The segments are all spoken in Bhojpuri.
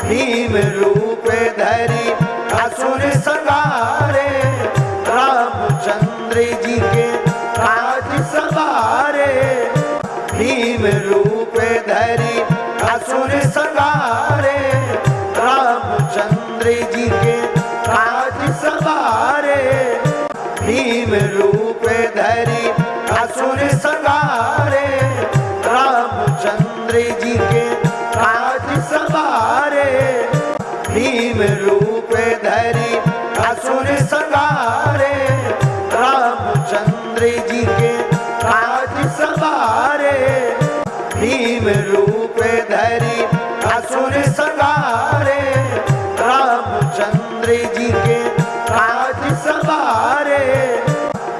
भीम रूप धरी असुर संहारे, रामचंद्र जी के काज सवारे। भीम रूप धरी असुर संहारे, रामचंद्र जी के काज सवारे। भीम रूप धरी असुर संहारे, रामचंद्र जी के काज सवारे। भीम रूप धरी असुर संहारे, रामचंद्र जी के काज सवारे। भीम रूप धरी असुर संहारे, रामचंद्र जी के काज सवारे।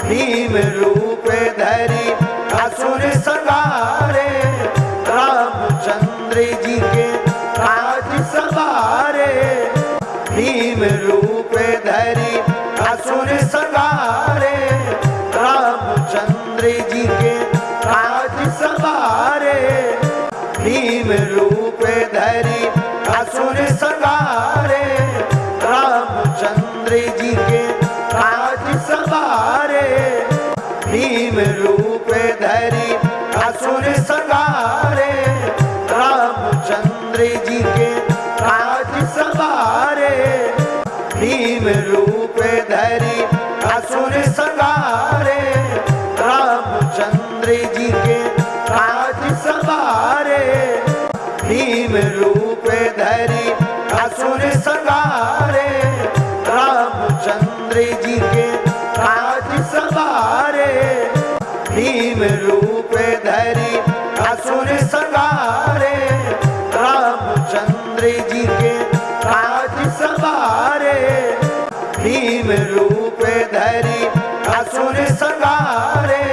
भीम रूप धरी असुर संहारे, रामचंद्र जी के काज सवारे। भीम रूप धरी असुर संहारे, रामचंद्र जी के काज सवारे। भीम रूप धरी असुर संहारे, रामचंद्र जी के काज सवारे। भीम रूप धरी असुर संहारे, रामचंद्र जी के काज सवारे। भीम रूप धरी असुर संहारे, रामचंद्र जी के काज सवारे। भीम रूप धरी असुर संहारे, रामचंद्र जी के काज सवारे। भीम रूप धरी असुर संहारे, रामचंद्र जी के काज सवारे। भीम रूप धरी असुर संहारे,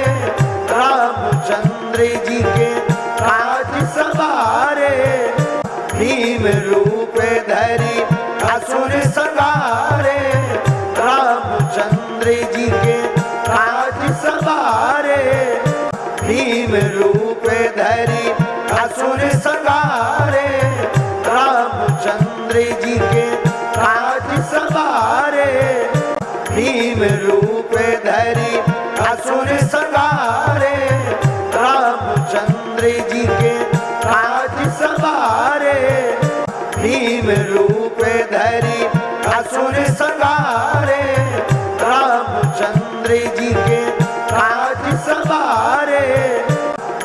रामचंद्र जी के काज सवारे। भीम रूप धरी असुर संहारे, रामचंद्र जी के काज सवारे। भीम रूप धरी असुर संहारे, रामचंद्र जी के काज सवारे। भीम रूप धरी असुर संहारे, रामचंद्र जी के काज सवारे। भीम रूप धरी असुर संहारे, रामचंद्र जी के काज सवारे।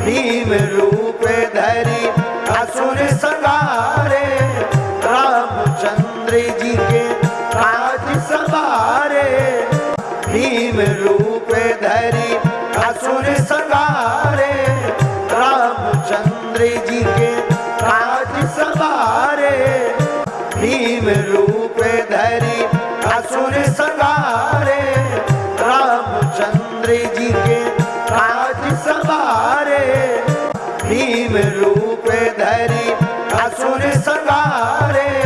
भीम रूप धरी असुर संहारे, रामचंद्र जी के काज सवारे। भीम रूप धरी असुर संहारे, रामचंद्र जी के काज सवारे। भीम रूप धरी असुर संहारे, रामचंद्र जी के काज सवारे। भीम रूप धरी असुर संहारे,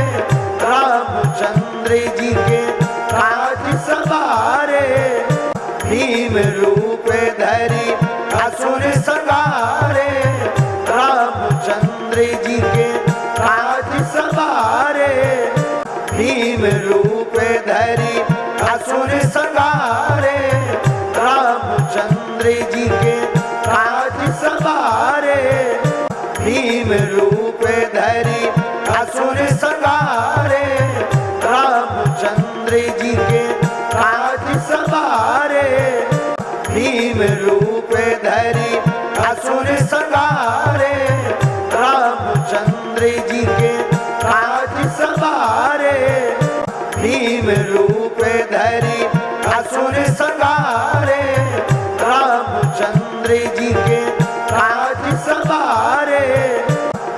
रामचंद्र जी के काज सवारे। भीम रूप धरी असुर संहारे, रामचंद्र जी के काज सवारे। भीम रूप धरी असुर संहारे, रामचंद्र जी के काज सवारे। भीम रूप धरी असुर संहारे, रामचंद्र जी के काज सवारे। भीम रूप धरी असुर संहारे, रामचंद्र जी के काज सवारे। भीम रूप धरी असुर संहारे, रामचंद्र जी के काज सवारे।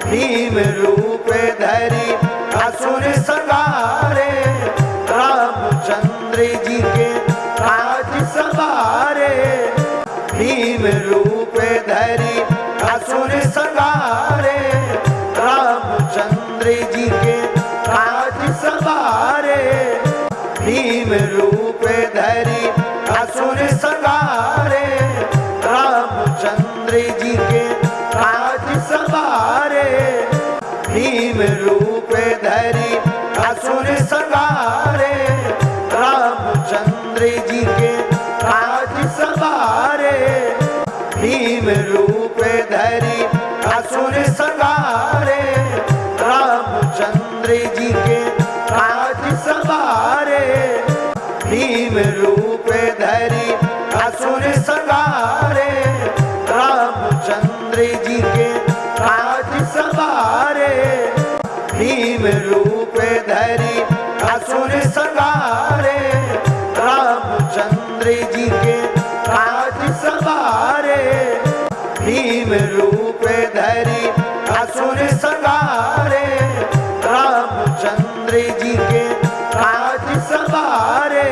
भीम रूप धरी असुर संहारे, रामचंद्र जी के काज सवारे। भीम रूप धरी असुर संहारे, रामचंद्र जी के काज सवारे। भीम रूप धरी असुर संहारे, रामचंद्र जी के काज सवारे। भीम रूप धरी असुर संगारे, रामचंद्र जी के काज सवारे, भीम रूप धरी असुर संगारे, रामचंद्र जी के काज सवारे, भीम रूप धरी असुर संगारे, रामचंद्र जी के काज सवारे, भीम रूप धरी असुर संगारे, रामचंद्र जी के काज सवारे, भीम रूप धरी असुर संगारे, रामचंद्र जी के काज सवारे,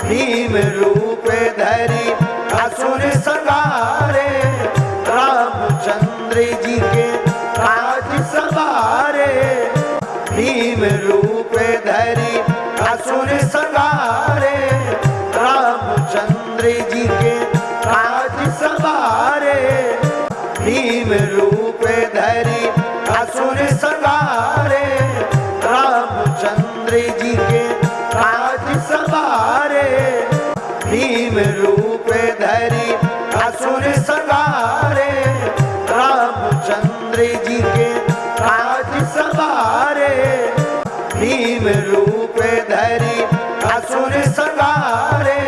भीम रूप धरी असुर संगारे, रामचंद्र जी के काज सवारे, भीम रूप धरी असुर संगारे, रामचंद्र जी के काज सवारे, भीम रूप धरी असुर संगारे, रामचंद्र जी के काज सवारे, भीम रूप धरी असुर संगारे, रामचंद्र जी के काज सवारे, भीम रूप धरी असुर संगारे,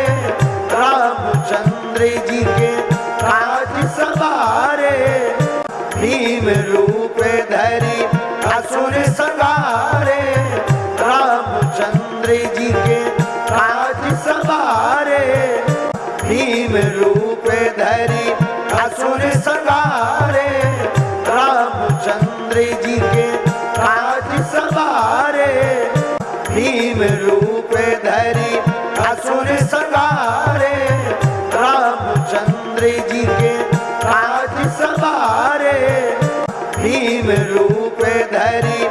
रामचंद्र जी के काज सवारे, भीम रूप धरी असुर संगारे, रामचंद्र जी के काज सवारे, भीम रूप धरी असुर संगारे, रामचंद्र जी के काज सवारे, भीम रूप धरी असुर संगारे, रामचंद्र जी के काज सवारे, भीम रूप धरी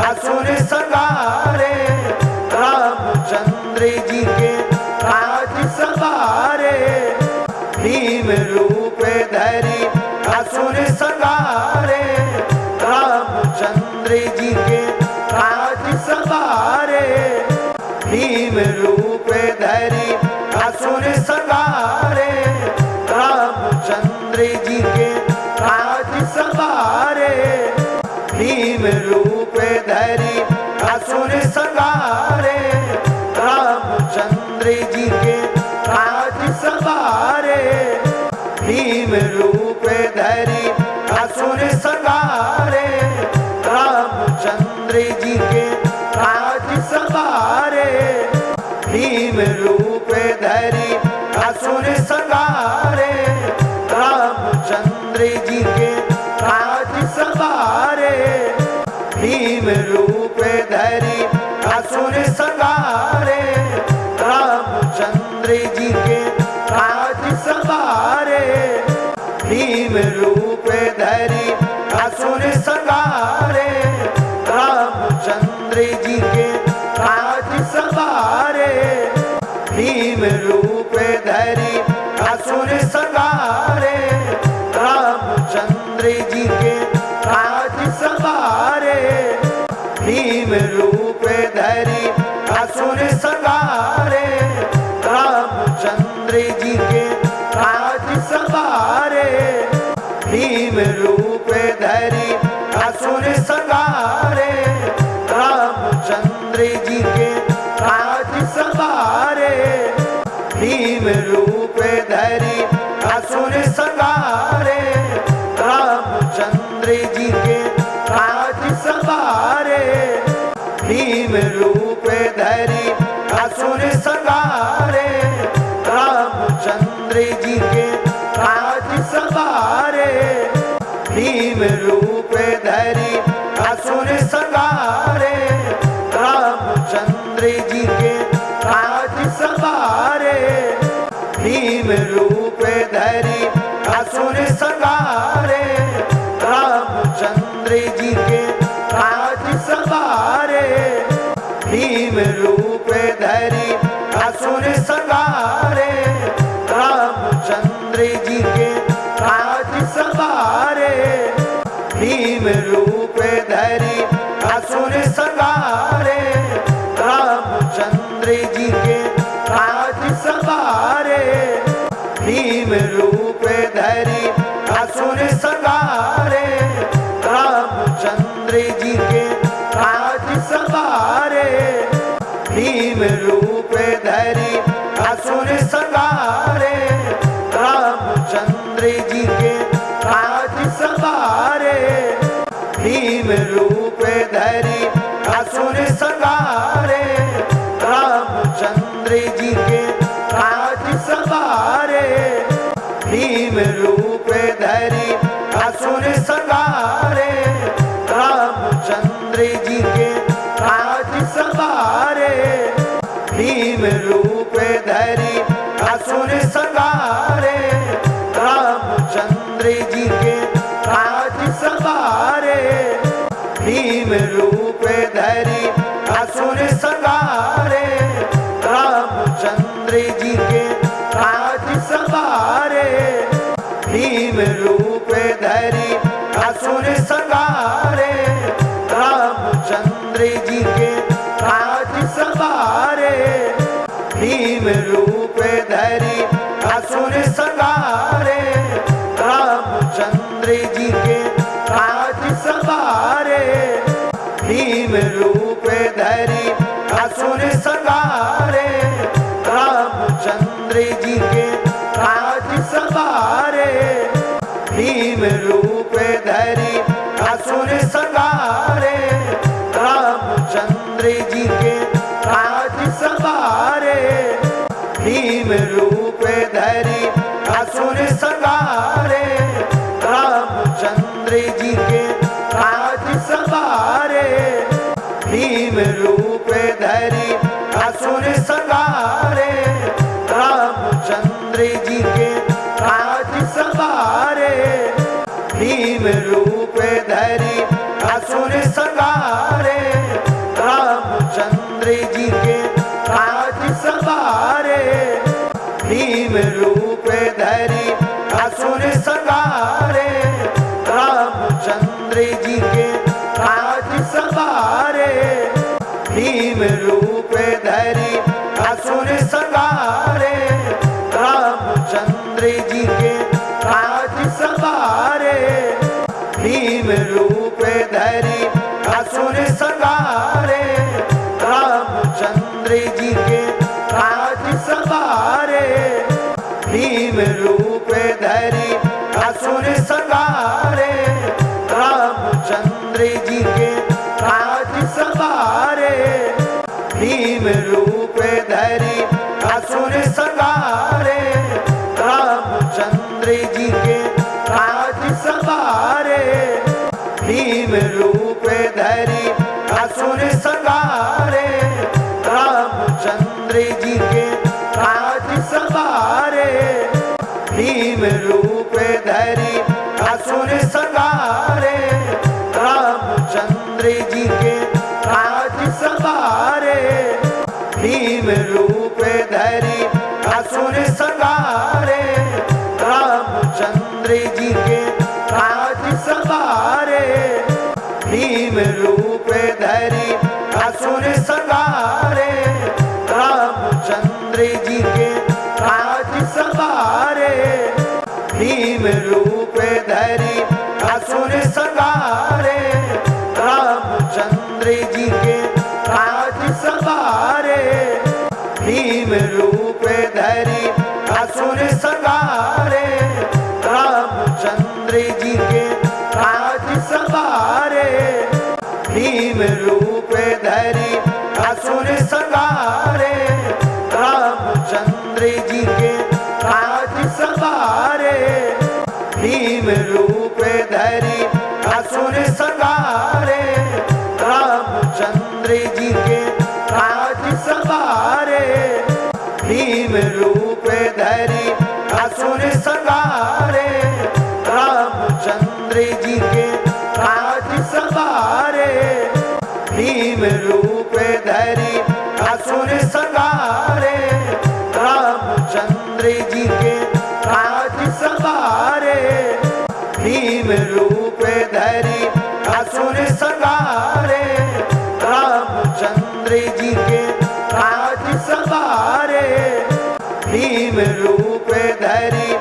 असुर संगारे, रामचंद्र जी के काज सवारे, भीम रूप धरी असुर संगारे, रामचंद्र जी के काज सवारे, भीम रूप धरी असुर संगारे, रामचंद्र जी के काज सवारे, भीम रूप धरी असुर संगारे, रामचंद्र जी के काज सवारे, भीम रूप धरी असुर संगारे, रामचंद्र जी के काज सवारे, भीम रूप धरी असुर संगारे, रामचंद्र जी के काज सवारे, भीम रूप धरी असुर संगारे, रामचंद्र जी के काज सवारे, भीम रूप धरी असुर संगारे, रामचंद्र जी के काज सवारे, भीम रूप धरी असुर संगारे, रामचंद्र जी के काज सवारे, भीम रूप धरी असुर संगारे, रामचंद्र जी के काज सवारे, भीम रूप धरी असुर संगारे, रामचंद्र जी के काज सवारे, भीम रूप धरी असुर संगारे, रामचंद्र जी के काज सवारे, भीम रूप धरी असुर संगारे, रामचंद्र जी के काज सवारे, भीम रूप धरी असुर संगारे, रामचंद्र जी के काज सवारे, भीम रूप धरी असुर संगारे, रामचंद्र जी के काज सवारे, भीम रूप धरी असुर संगारे, रामचंद्र जी के काज सवारे, भीम रूप धरी असुर संगारे, संगारे, रामचंद्र जी के काज सवारे। भीम रूप धरी असुर संगारे, रामचंद्र जी के काज सवारे। भीम रूप धरी असुर संगारे, रामचंद्र जी के काज सवारे। भीम रूप धरी असुर संगारे, रामचंद्र जी के काज सवारे। भीम रूप धरी असुर संगारे, रामचंद्र जी के काज सवारे। भीम रूप धरी असुर संगारे, रामचंद्र जी के काज सवारे। भीम रूप धरी असुर संगारे, रामचंद्र जी के काज सवारे। भीम रूप धरी असुर संगारे, रामचंद्र जी के काज सवारे। भीम रूप धरी असुर संगारे, रामचंद्र जी के काज सवारे। भीम रूप धरी असुर संगारे, रामचंद्र जी के काज सवारे। भीम रूप धरी असुर संगारे, रामचंद्र जी के काज सवारे। भीम रूप धरी असुर संगारे, रामचंद्र जी के काज सवारे। भीम रूप धरी असुर संगारे, रामचंद्र जी के काज सवारे। भीम रूप धरी असुर संगारे, रामचंद्र जी के काज सवारे। भीम रूप धरी असुर संगारे, रामचंद्र जी के काज सवारे। भीम रूप धरी असुर संगारे, रामचंद्र जी के काज सवारे। भीम रूप धरी असुर संगारे, रामचंद्र जी के काज सवारे। भीम रूप धरी असुर संगारे, रामचंद्र जी के काज सवारे। भीम रूप धरी असुर संगारे, रामचंद्र जी के काज सवारे। भीम रूप धरी असुर संगारे, रामचंद्र जी के काज सवारे। भीम रूप धरी असुर संगारे, रामचंद्र जी के काज सवारे। भीम रूप धरी असुर संगारे, रामचंद्र जी के काज सवारे। भीम रूप धरी असुर संगारे, रामचंद्र जी के काज सवारे। भीम रूप धरी असुर संगारे, रामचंद्र जी के काज सवारे। भीम रूप धरी असुर संगारे, रामचंद्र जी के काज सवारे। भीम रूप धरी असुर संगारे, रामचंद्र जी के काज सवारे। भीम रूप धरी असुर संगारे, रामचंद्र जी के काज सवारे। भीम रूप धरी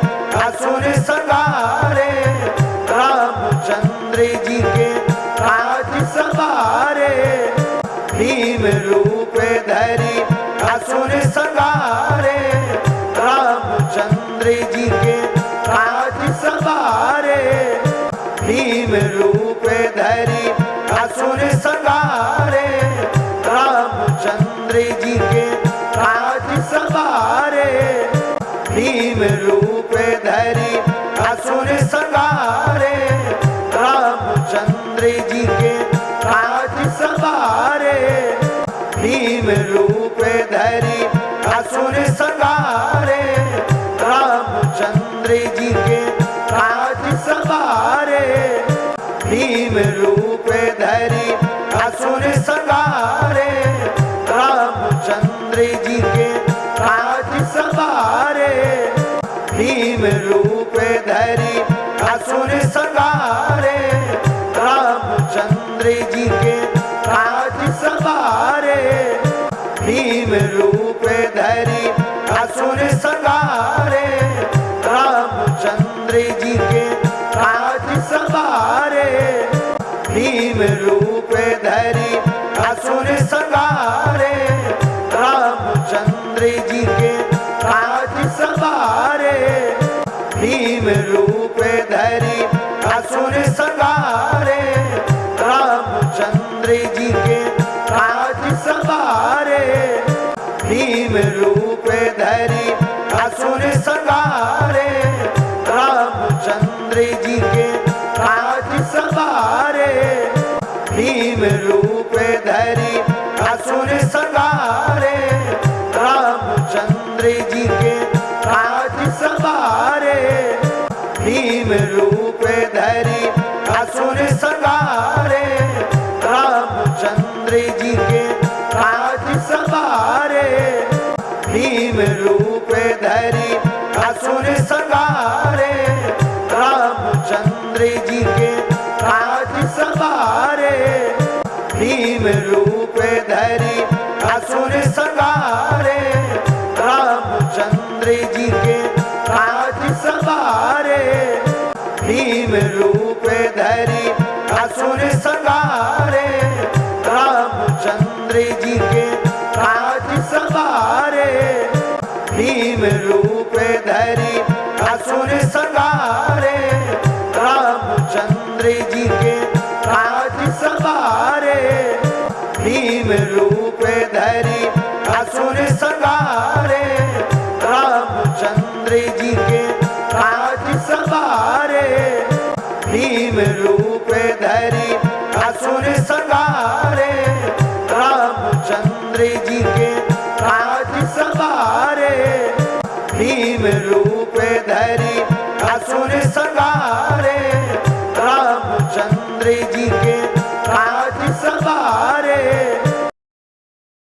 असुर संगारे, रामचंद्र जी के काज सवारे। भीम रूप धरी असुर संगारे, रामचंद्र जी के काज सवारे। भीम रूप धरी असुर संगारे, भीम रूप धरी असुर संहारे, रामचंद्र जी के काज सवारे। भीम रूप धरी असुर संहारे, रामचंद्र जी के काज सवारे। भीम रूप धरी असुर संहारे, रामचंद्र जी के काज सवारे। भीम रूप धरी असुर संहारे, रामचंद्र जी के काज सवारे। भीम रूप धरी असुर संहारे, रामचंद्र जी के काज सवारे। भीम रूप धरी असुर संहारे, रामचंद्र जी के काज सवारे। भीम रूप धरी असुर संहारे, रामचंद्र जी के काज सवारे। भीम रूप धरी असुर संहारे, रामचंद्र जी के काज सवारे। भीम रूप धरी असुर संहारे, रामचंद्र जी के काज सवारे। भीम रूप धरी असुर संहारे, रामचंद्र जी के काज सवारे। भीम रूप धरी असुर संहारे, रामचंद्र जी के काज सवारे। भीम रूप धरी असुर संहारे, रामचंद्र जी के काज सवारे। भीम रूप धरी असुर संहारे, रामचंद्र जी के काज सवारे। भीम रूप धरी असुर संहारे,